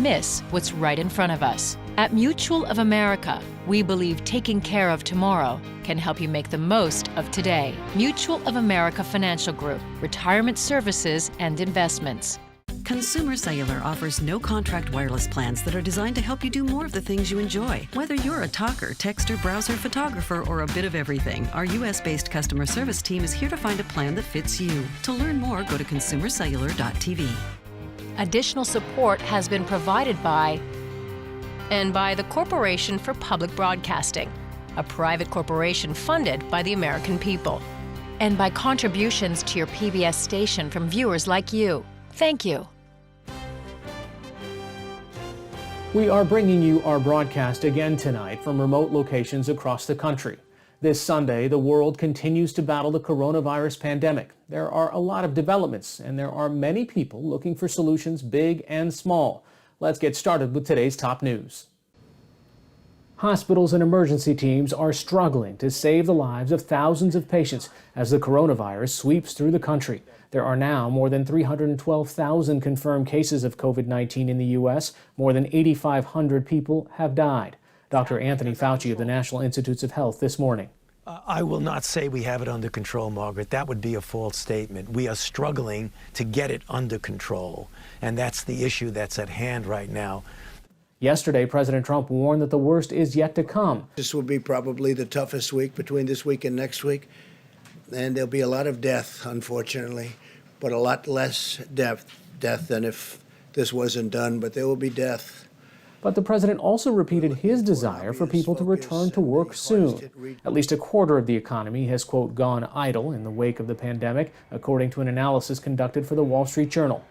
miss what's right in front of us. At Mutual of America, we believe taking care of tomorrow can help you make the most of today. Mutual of America Financial Group, retirement services and investments. Consumer Cellular offers no-contract wireless plans that are designed to help you do more of the things you enjoy. Whether you're a talker, texter, browser, photographer, or a bit of everything, our U.S.-based customer service team is here to find a plan that fits you. To learn more, go to consumercellular.tv. Additional support has been provided by the Corporation for Public Broadcasting, a private corporation funded by the American people, and by contributions to your PBS station from viewers like you. Thank you. We are bringing you our broadcast again tonight from remote locations across the country. This Sunday, the world continues to battle the coronavirus pandemic. There are a lot of developments, and there are many people looking for solutions big and small. Let's get started with today's top news. Hospitals and emergency teams are struggling to save the lives of thousands of patients as the coronavirus sweeps through the country. There are now more than 312,000 confirmed cases of COVID-19 in the U.S. More than 8,500 people have died. Dr. Anthony Fauci of the National Institutes of Health this morning. I will not say we have it under control, Margaret. That would be a false statement. We are struggling to get it under control, and that's the issue that's at hand right now. Yesterday, President Trump warned that the worst is yet to come. This will be probably the toughest week between this week and next week, and there'll be a lot of death, unfortunately, but a lot less death than if this wasn't done, but there will be death. But the president also repeated his desire for people to return to work soon. At least a quarter of the economy has, quote, gone idle in the wake of the pandemic, according to an analysis conducted for the Wall Street Journal.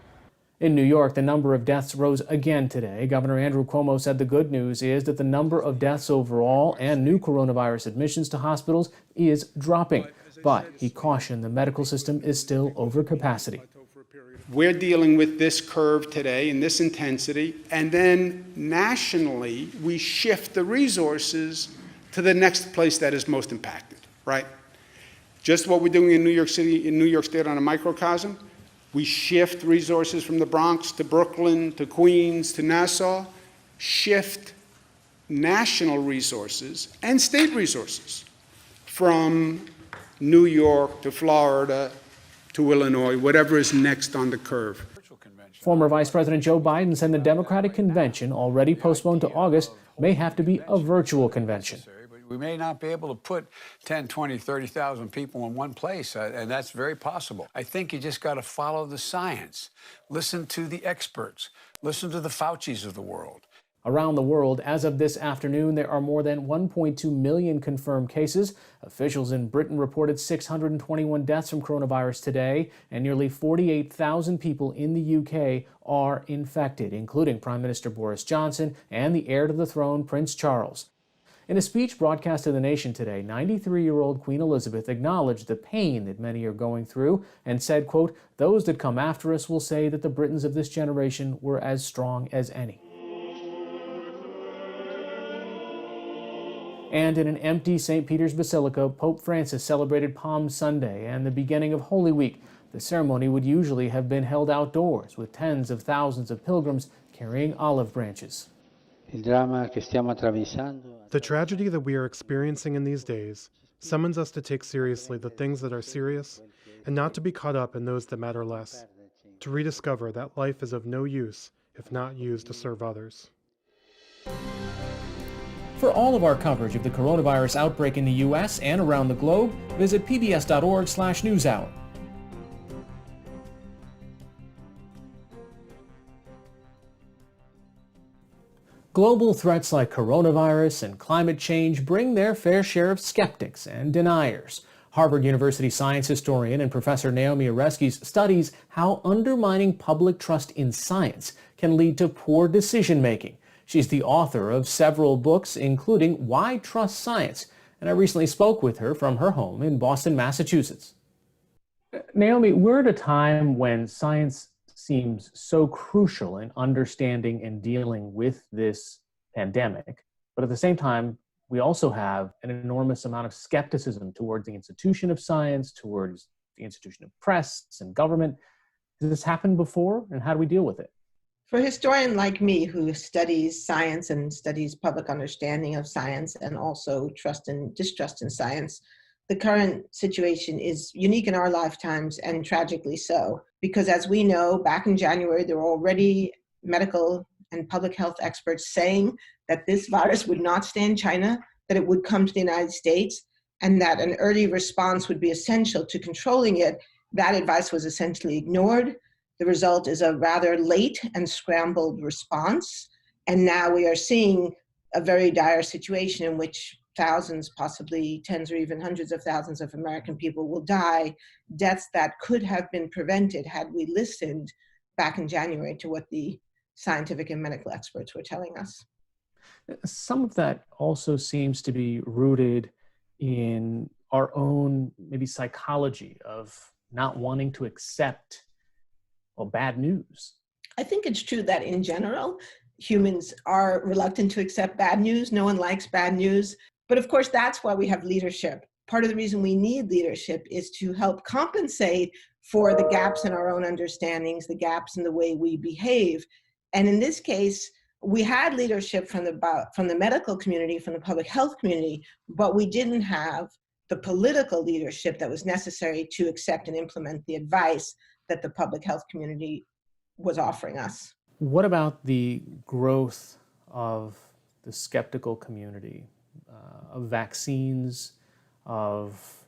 In New York, the number of deaths rose again today. Governor Andrew Cuomo said the good news is that the number of deaths overall and new coronavirus admissions to hospitals is dropping. But he cautioned the medical system is still over capacity. We're dealing with this curve today and this intensity, and then nationally, we shift the resources to the next place that is most impacted, right? Just what we're doing in New York City, in New York State on a microcosm, we shift resources from the Bronx to Brooklyn to Queens to Nassau, shift national resources and state resources from New York to Florida to Illinois, whatever is next on the curve. Former Vice President Joe Biden said the Democratic convention, already postponed to August, may have to be a virtual convention. We may not be able to put 10, 20, 30,000 people in one place, and that's very possible. I think you just got to follow the science, listen to the experts, listen to the Faucis of the world. Around the world, as of this afternoon, there are more than 1.2 million confirmed cases. Officials in Britain reported 621 deaths from coronavirus today, and nearly 48,000 people in the UK are infected, including Prime Minister Boris Johnson and the heir to the throne, Prince Charles. In a speech broadcast to the nation today, 93-year-old Queen Elizabeth acknowledged the pain that many are going through and said, quote, "Those that come after us will say that the Britons of this generation were as strong as any." And in an empty St. Peter's Basilica, Pope Francis celebrated Palm Sunday and the beginning of Holy Week. The ceremony would usually have been held outdoors, with tens of thousands of pilgrims carrying olive branches. The tragedy that we are experiencing in these days summons us to take seriously the things that are serious and not to be caught up in those that matter less, to rediscover that life is of no use if not used to serve others. For all of our coverage of the coronavirus outbreak in the U.S. and around the globe, visit pbs.org/newshour. Global threats like coronavirus and climate change bring their fair share of skeptics and deniers. Harvard University science historian and Professor Naomi Oreskes studies how undermining public trust in science can lead to poor decision-making. She's the author of several books, including Why Trust Science, and I recently spoke with her from her home in Boston, Massachusetts. Naomi, we're at a time when science seems so crucial in understanding and dealing with this pandemic, but at the same time, we also have an enormous amount of skepticism towards the institution of science, towards the institution of press and government. Has this happened before, and how do we deal with it? For a historian like me who studies science and studies public understanding of science and also trust and distrust in science, the current situation is unique in our lifetimes and tragically so. Because as we know, back in January, there were already medical and public health experts saying that this virus would not stay in China, that it would come to the United States, and that an early response would be essential to controlling it. That advice was essentially ignored. The result is a rather late and scrambled response. And now we are seeing a very dire situation in which thousands, possibly tens or even hundreds of thousands of American people will die, deaths that could have been prevented had we listened back in January to what the scientific and medical experts were telling us. Some of that also seems to be rooted in our own maybe psychology of not wanting to accept bad news. I think it's true that in general, humans are reluctant to accept bad news. No one likes bad news. But of course, that's why we have leadership. Part of the reason we need leadership is to help compensate for the gaps in our own understandings, the gaps in the way we behave. And in this case, we had leadership from the medical community, from the public health community, but we didn't have the political leadership that was necessary to accept and implement the advice that the public health community was offering us. What about the growth of the skeptical community, of vaccines, of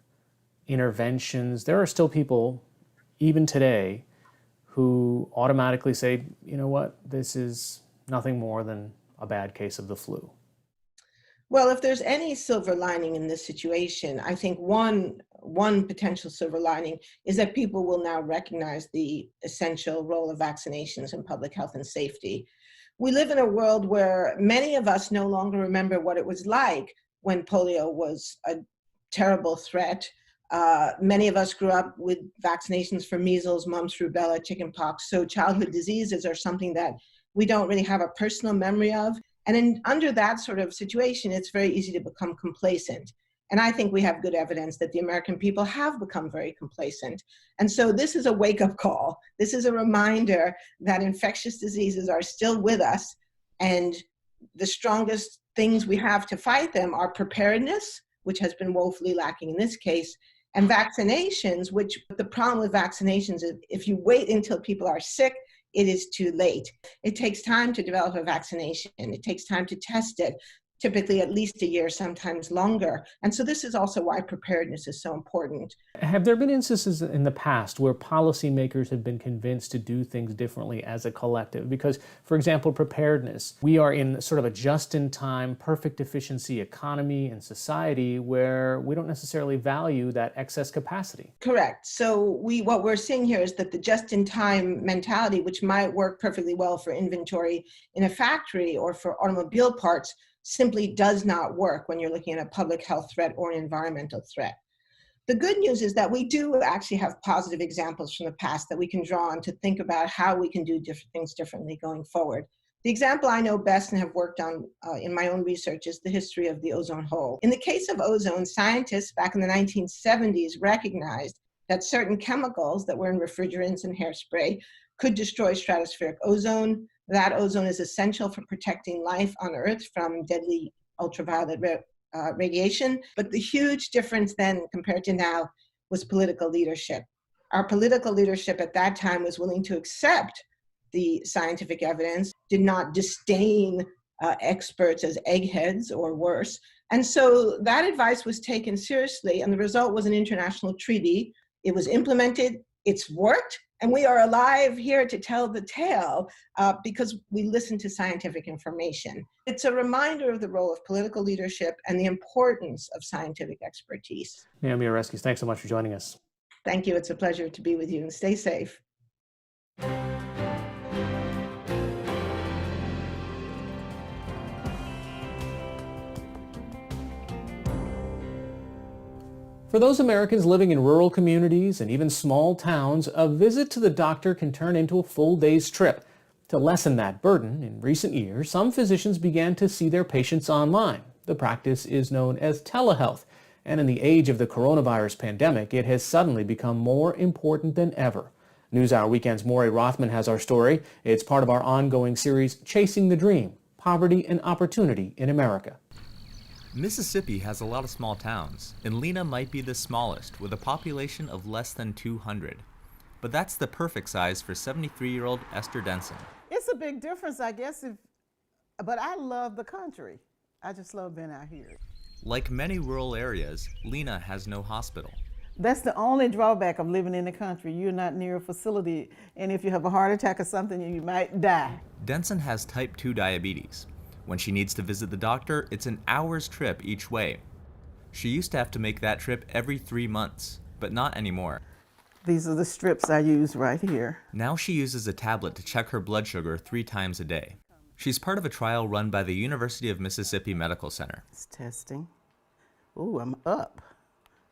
interventions? There are still people, even today, who automatically say, you know what, this is nothing more than a bad case of the flu. Well, if there's any silver lining in this situation, I think one potential silver lining is that people will now recognize the essential role of vaccinations in public health and safety. We live in a world where many of us no longer remember what it was like when polio was a terrible threat. Many of us grew up with vaccinations for measles, mumps, rubella, chickenpox. So childhood diseases are something that we don't really have a personal memory of. And under that sort of situation, it's very easy to become complacent. And I think we have good evidence that the American people have become very complacent. And so this is a wake-up call. This is a reminder that infectious diseases are still with us. And the strongest things we have to fight them are preparedness, which has been woefully lacking in this case, and vaccinations, which the problem with vaccinations is if you wait until people are sick, it is too late. It takes time to develop a vaccination. It takes time to test it, typically at least a year, sometimes longer. And so this is also why preparedness is so important. Have there been instances in the past where policymakers have been convinced to do things differently as a collective? Because, for example, preparedness, we are in sort of a just-in-time, perfect efficiency economy and society where we don't necessarily value that excess capacity. Correct. So what we're seeing here is that the just-in-time mentality, which might work perfectly well for inventory in a factory or for automobile parts, simply does not work when you're looking at a public health threat or an environmental threat. The good news is that we do actually have positive examples from the past that we can draw on to think about how we can do different things differently going forward. The example I know best and have worked on in my own research is the history of the ozone hole. In the case of ozone, scientists back in the 1970s recognized that certain chemicals that were in refrigerants and hairspray could destroy stratospheric ozone. That ozone is essential for protecting life on Earth from deadly ultraviolet radiation. But the huge difference then compared to now was political leadership. Our political leadership at that time was willing to accept the scientific evidence, did not disdain experts as eggheads or worse. And so that advice was taken seriously, and the result was an international treaty. It was implemented, it's worked, and we are alive here to tell the tale because we listen to scientific information. It's a reminder of the role of political leadership and the importance of scientific expertise. Naomi Oreskes, thanks so much for joining us. Thank you. It's a pleasure to be with you, and stay safe. For those Americans living in rural communities and even small towns, a visit to the doctor can turn into a full day's trip. To lessen that burden, in recent years, some physicians began to see their patients online. The practice is known as telehealth, and in the age of the coronavirus pandemic, it has suddenly become more important than ever. NewsHour Weekend's Maury Rothman has our story. It's part of our ongoing series, Chasing the Dream, Poverty and Opportunity in America. Mississippi has a lot of small towns, and Lena might be the smallest, with a population of less than 200. But that's the perfect size for 73-year-old Esther Denson. It's a big difference, I guess, but I love the country. I just love being out here. Like many rural areas, Lena has no hospital. That's the only drawback of living in the country. You're not near a facility, and if you have a heart attack or something, you might die. Denson has type 2 diabetes. When she needs to visit the doctor, it's an hour's trip each way. She used to have to make that trip every 3 months, but not anymore. These are the strips I use right here. Now she uses a tablet to check her blood sugar 3 times a day. She's part of a trial run by the University of Mississippi Medical Center. It's testing. Ooh, I'm up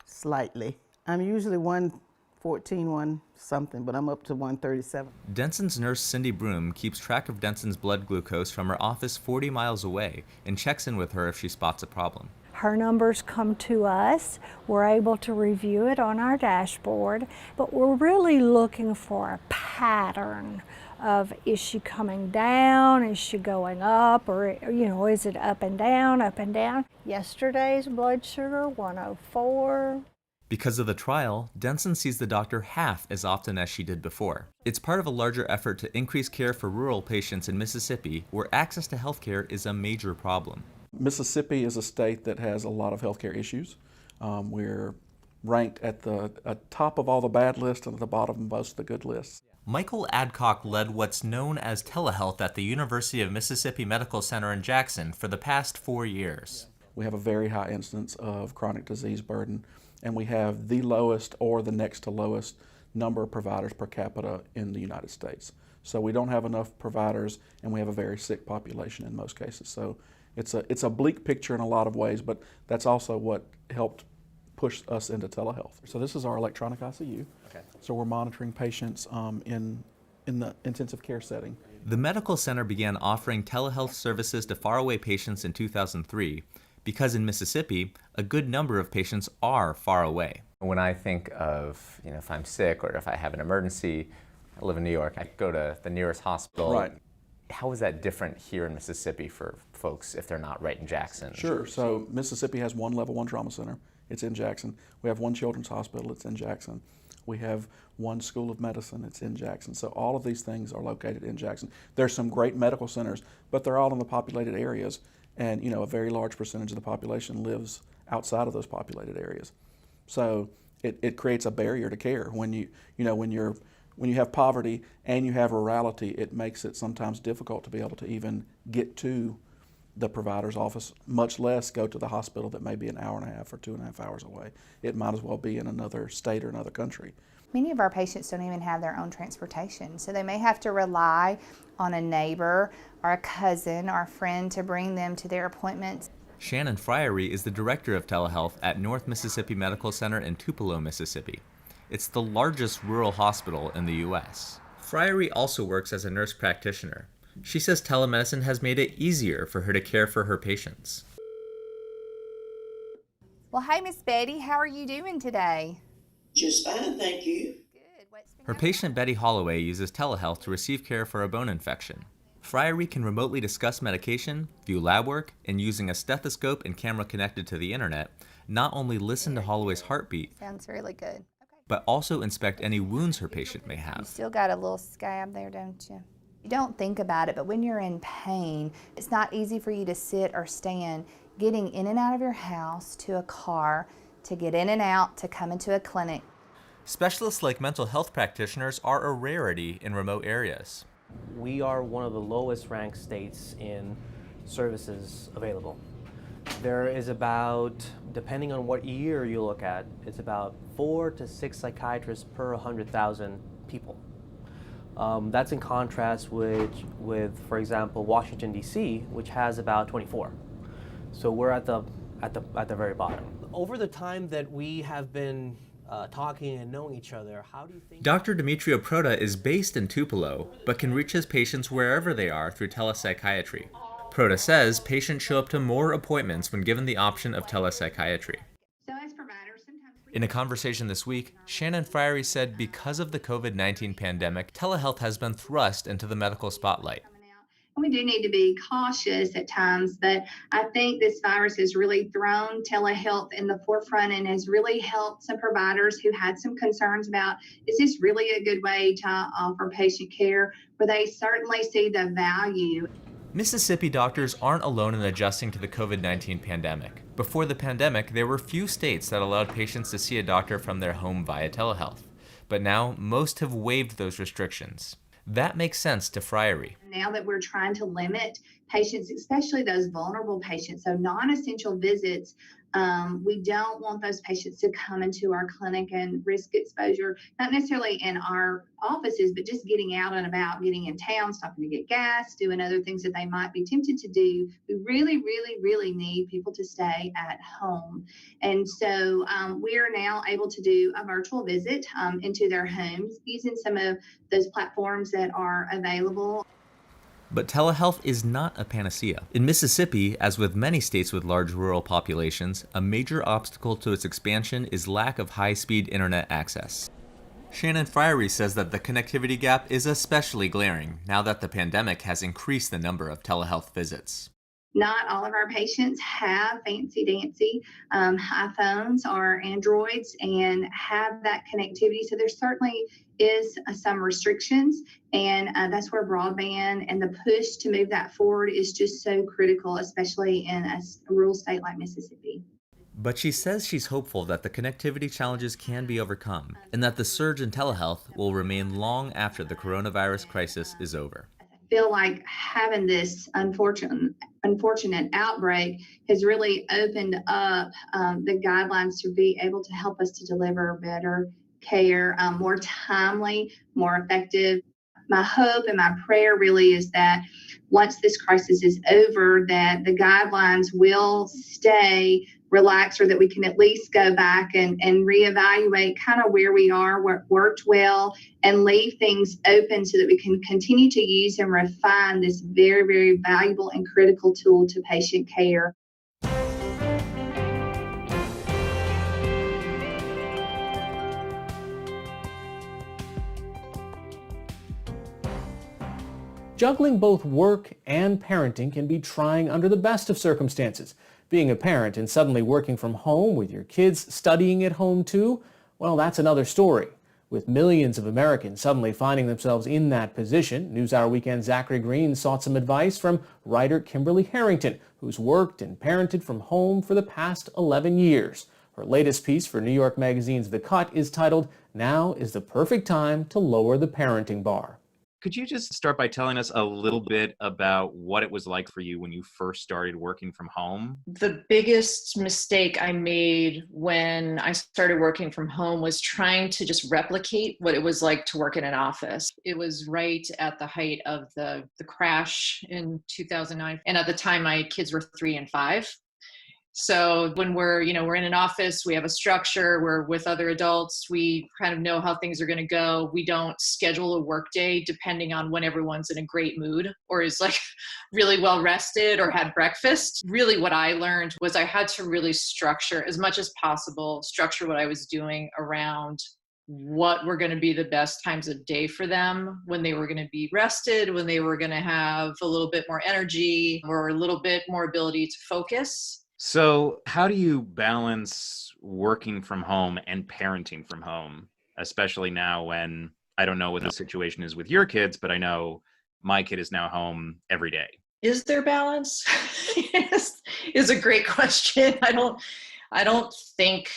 slightly. I'm usually 114, something, but I'm up to 137. Denson's nurse, Cindy Broom, keeps track of Denson's blood glucose from her office 40 miles away and checks in with her if she spots a problem. Her numbers come to us. We're able to review it on our dashboard, but we're really looking for a pattern of, is she coming down, is she going up, or is it up and down, up and down? Yesterday's blood sugar, 104. Because of the trial, Denson sees the doctor half as often as she did before. It's part of a larger effort to increase care for rural patients in Mississippi, where access to healthcare is a major problem. Mississippi is a state that has a lot of healthcare issues. We're ranked at the top of all the bad lists and at the bottom of most of the good lists. Michael Adcock led what's known as telehealth at the University of Mississippi Medical Center in Jackson for the past 4 years. We have a very high incidence of chronic disease burden, and we have the lowest or the next to lowest number of providers per capita in the United States. So we don't have enough providers, and we have a very sick population in most cases. So it's a bleak picture in a lot of ways, but that's also what helped push us into telehealth. So this is our electronic ICU. Okay. So we're monitoring patients in the intensive care setting. The medical center began offering telehealth services to faraway patients in 2003 because in Mississippi, a good number of patients are far away. When I think of, if I'm sick or if I have an emergency, I live in New York, I go to the nearest hospital. Right. How is that different here in Mississippi for folks if they're not right in Jackson? Sure. So Mississippi has one level 1 trauma center. It's in Jackson. We have one children's hospital. It's in Jackson. We have one school of medicine. It's in Jackson. So all of these things are located in Jackson. There's some great medical centers, but they're all in the populated areas. And a very large percentage of the population lives outside of those populated areas. So it creates a barrier to care. When you have poverty and you have rurality, it makes it sometimes difficult to be able to even get to the provider's office, much less go to the hospital that may be an hour and a half or 2.5 hours away. It might as well be in another state or another country. Many of our patients don't even have their own transportation, so they may have to rely on a neighbor or a cousin or a friend to bring them to their appointments. Shannon Fryery is the director of telehealth at North Mississippi Medical Center in Tupelo, Mississippi. It's the largest rural hospital in the U.S. Fryery also works as a nurse practitioner. She says telemedicine has made it easier for her to care for her patients. Well, hey, Miss Betty, how are you doing today? Just fine, thank you. Her patient Betty Holloway uses telehealth to receive care for a bone infection. Fryery can remotely discuss medication, view lab work, and using a stethoscope and camera connected to the internet, not only listen to Holloway's heartbeat, Sounds really good. but also inspect any wounds her patient may You have. still got a little scab there, don't you? You don't think about it, but when you're in pain, it's not easy for you to sit or stand. Getting in and out of your house to a car, to get in and out, to come into a clinic. Specialists like mental health practitioners are a rarity in remote areas. We are one of the lowest ranked states in services available. There is about, depending on what year you look at, it's about 4 to 6 psychiatrists per 100,000 people. That's in contrast with, for example, Washington, D.C., which has about 24. So we're at the very bottom. Over the time that we have been talking and knowing each other, how do you think... Dr. Demetrio Prota is based in Tupelo, but can reach his patients wherever they are through telepsychiatry. Prota says patients show up to more appointments when given the option of telepsychiatry. So as providers, sometimes In a conversation this week, Shannon Friery said because of the COVID-19 pandemic, telehealth has been thrust into the medical spotlight. We do need to be cautious at times, but I think this virus has really thrown telehealth in the forefront and has really helped some providers who had some concerns about, is this really a good way to offer patient care, where they certainly see the value. Mississippi doctors aren't alone in adjusting to the COVID-19 pandemic. Before the pandemic, there were few states that allowed patients to see a doctor from their home via telehealth. But now, most have waived those restrictions. That makes sense to Friery. Now that we're trying to limit patients, especially those vulnerable patients, so non-essential visits, we don't want those patients to come into our clinic and risk exposure, not necessarily in our offices, but just getting out and about, getting in town, stopping to get gas, doing other things that they might be tempted to do. We really, really, really need people to stay at home. And so we are now able to do a virtual visit into their homes using some of those platforms that are available. But telehealth is not a panacea. In Mississippi, as with many states with large rural populations, a major obstacle to its expansion is lack of high-speed internet access. Shannon Friery says that the connectivity gap is especially glaring now that the pandemic has increased the number of telehealth visits. Not all of our patients have fancy-dancy iPhones or Androids and have that connectivity. So there certainly is some restrictions, and that's where broadband and the push to move that forward is just so critical, especially in a rural state like Mississippi. But she says she's hopeful that the connectivity challenges can be overcome and that the surge in telehealth will remain long after the coronavirus crisis is over. Feel like having this unfortunate outbreak has really opened up the guidelines to be able to help us to deliver better care, more timely, more effective. My hope and my prayer really is that once this crisis is over, that the guidelines will stay relaxed, or that we can at least go back and reevaluate kind of where we are, what worked well, and leave things open so that we can continue to use and refine this very, very valuable and critical tool to patient care. Juggling both work and parenting can be trying under the best of circumstances. Being a parent and suddenly working from home with your kids studying at home too, well, that's another story. With millions of Americans suddenly finding themselves in that position, NewsHour Weekend Zachary Green sought some advice from writer Kimberly Harrington, who's worked and parented from home for the past 11 years. Her latest piece for New York Magazine's The Cut is titled, "Now is the Perfect Time to Lower the Parenting Bar." Could you just start by telling us a little bit about what it was like for you when you first started working from home? The biggest mistake I made when I started working from home was trying to just replicate what it was like to work in an office. It was right at the height of the crash in 2009. And at the time, my kids were 3 and 5. So when we're in an office, we have a structure, we're with other adults, we kind of know how things are going to go. We don't schedule a work day depending on when everyone's in a great mood or is like really well rested or had breakfast. Really what I learned was I had to really structure as much as possible, structure what I was doing around what were going to be the best times of day for them, when they were going to be rested, when they were going to have a little bit more energy or a little bit more ability to focus. So how do you balance working from home and parenting from home, especially now when, I don't know what the situation is with your kids, but I know my kid is now home every day. Is there balance? is a great question. I don't think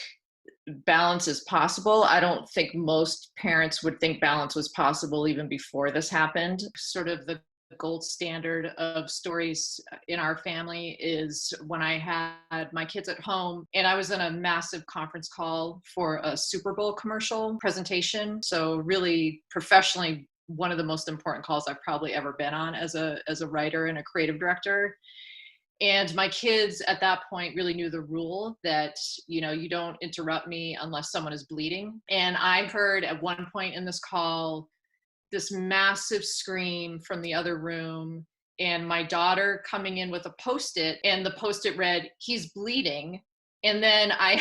balance is possible. I don't think most parents would think balance was possible even before this happened. Sort of the gold standard of stories in our family is when I had my kids at home and I was in a massive conference call for a Super Bowl commercial presentation. So really professionally, one of the most important calls I've probably ever been on as a writer and a creative director. And my kids at that point really knew the rule that, you don't interrupt me unless someone is bleeding. And I heard at one point in this call, this massive scream from the other room and my daughter coming in with a Post-it, and the Post-it read, "He's bleeding." And then I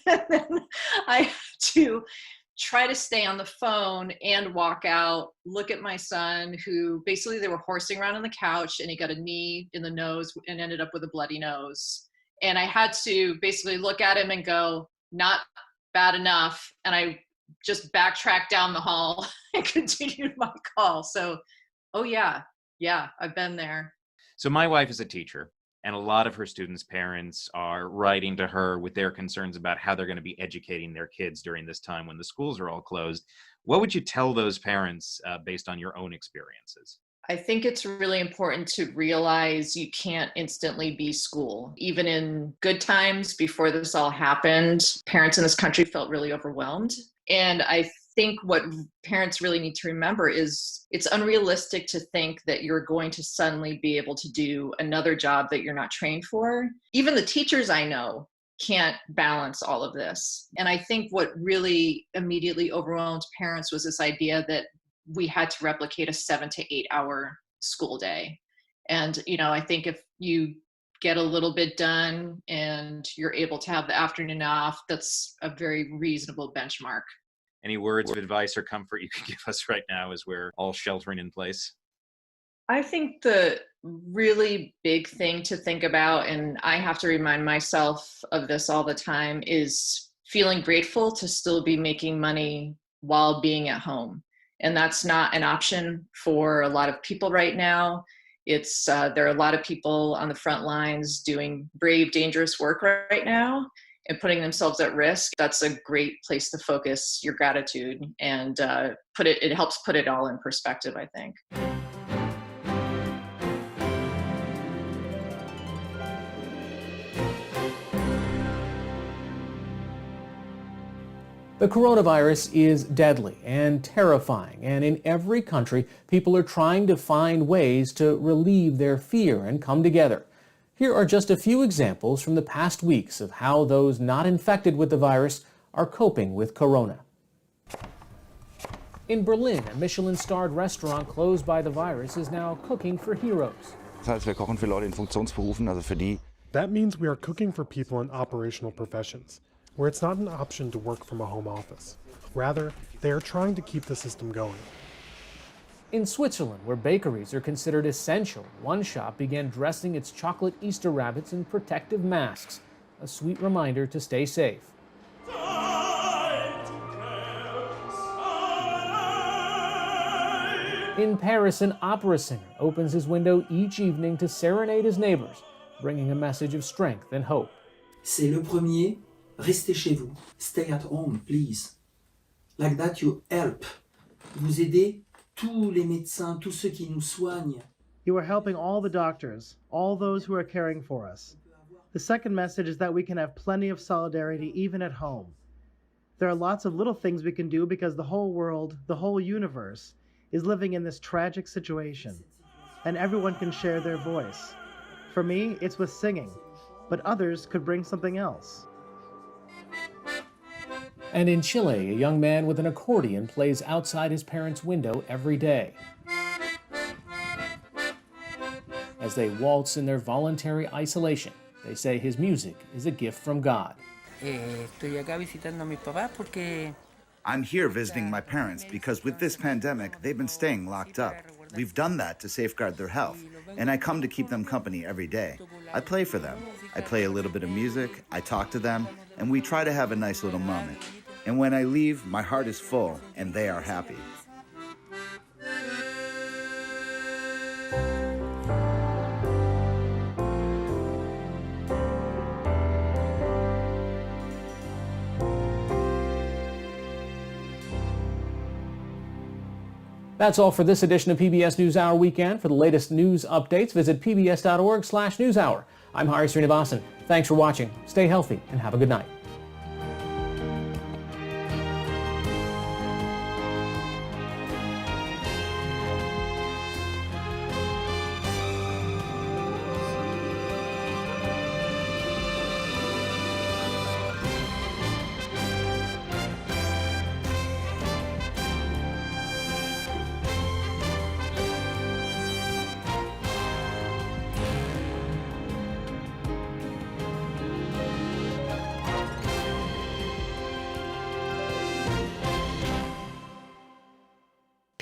And then I had to try to stay on the phone and walk out, look at my son, who basically they were horsing around on the couch, and he got a knee in the nose and ended up with a bloody nose. And I had to basically look at him and go, not bad enough. And I just backtracked down the hall and continued my call. So, oh yeah, I've been there. So my wife is a teacher, and a lot of her students' parents are writing to her with their concerns about how they're going to be educating their kids during this time when the schools are all closed. What would you tell those parents based on your own experiences? I think it's really important to realize you can't instantly be school. Even in good times before this all happened, parents in this country felt really overwhelmed. And I think what parents really need to remember is it's unrealistic to think that you're going to suddenly be able to do another job that you're not trained for. Even the teachers I know can't balance all of this. And I think what really immediately overwhelmed parents was this idea that we had to replicate a 7 to 8 hour school day. And, I think if you get a little bit done and you're able to have the afternoon off, that's a very reasonable benchmark. Any words of advice or comfort you could give us right now as we're all sheltering in place? I think the really big thing to think about, and I have to remind myself of this all the time, is feeling grateful to still be making money while being at home. And that's not an option for a lot of people right now. It's there are a lot of people on the front lines doing brave, dangerous work right now and putting themselves at risk. That's a great place to focus your gratitude and it helps put it all in perspective, I think. The coronavirus is deadly and terrifying, and in every country, people are trying to find ways to relieve their fear and come together. Here are just a few examples from the past weeks of how those not infected with the virus are coping with corona. In Berlin, a Michelin-starred restaurant closed by the virus is now cooking for heroes. Das heißt, wir kochen für Leute in Funktionsberufen, also für die. That means we are cooking for people in operational professions, where it's not an option to work from a home office. Rather, they are trying to keep the system going. In Switzerland, where bakeries are considered essential, one shop began dressing its chocolate Easter rabbits in protective masks, a sweet reminder to stay safe. In Paris, an opera singer opens his window each evening to serenade his neighbors, bringing a message of strength and hope. C'est le premier. Restez chez vous. Stay at home, please. Like that you help. Vous aidez tous les médecins, tous ceux qui nous soignent. You are helping all the doctors, all those who are caring for us. The second message is that we can have plenty of solidarity even at home. There are lots of little things we can do because the whole world, the whole universe, is living in this tragic situation. And everyone can share their voice. For me, it's with singing, but others could bring something else. And in Chile, a young man with an accordion plays outside his parents' window every day. As they waltz in their voluntary isolation, they say his music is a gift from God. I'm here visiting my parents because with this pandemic, they've been staying locked up. We've done that to safeguard their health, and I come to keep them company every day. I play for them. I play a little bit of music, I talk to them, and we try to have a nice little moment. And when I leave, my heart is full, and they are happy. That's all for this edition of PBS NewsHour Weekend. For the latest news updates, visit pbs.org/newshour. I'm Hari Srinivasan. Thanks for watching. Stay healthy and have a good night.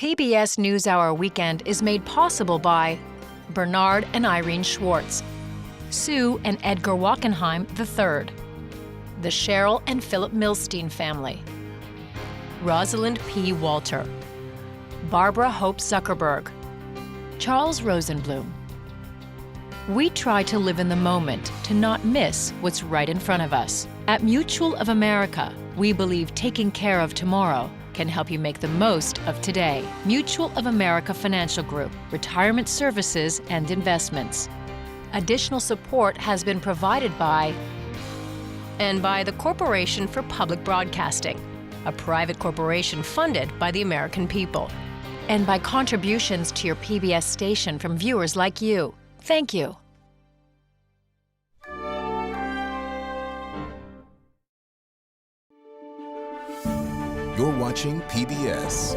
PBS NewsHour Weekend is made possible by Bernard and Irene Schwartz, Sue and Edgar Wackenheim III, the Cheryl and Philip Milstein family, Rosalind P. Walter, Barbara Hope Zuckerberg, Charles Rosenblum. We try to live in the moment to not miss what's right in front of us. At Mutual of America, we believe taking care of tomorrow can help you make the most of today. Mutual of America Financial Group, retirement services and investments. Additional support has been provided by the Corporation for Public Broadcasting, a private corporation funded by the American people, and by contributions to your PBS station from viewers like you. Thank you. You're watching PBS.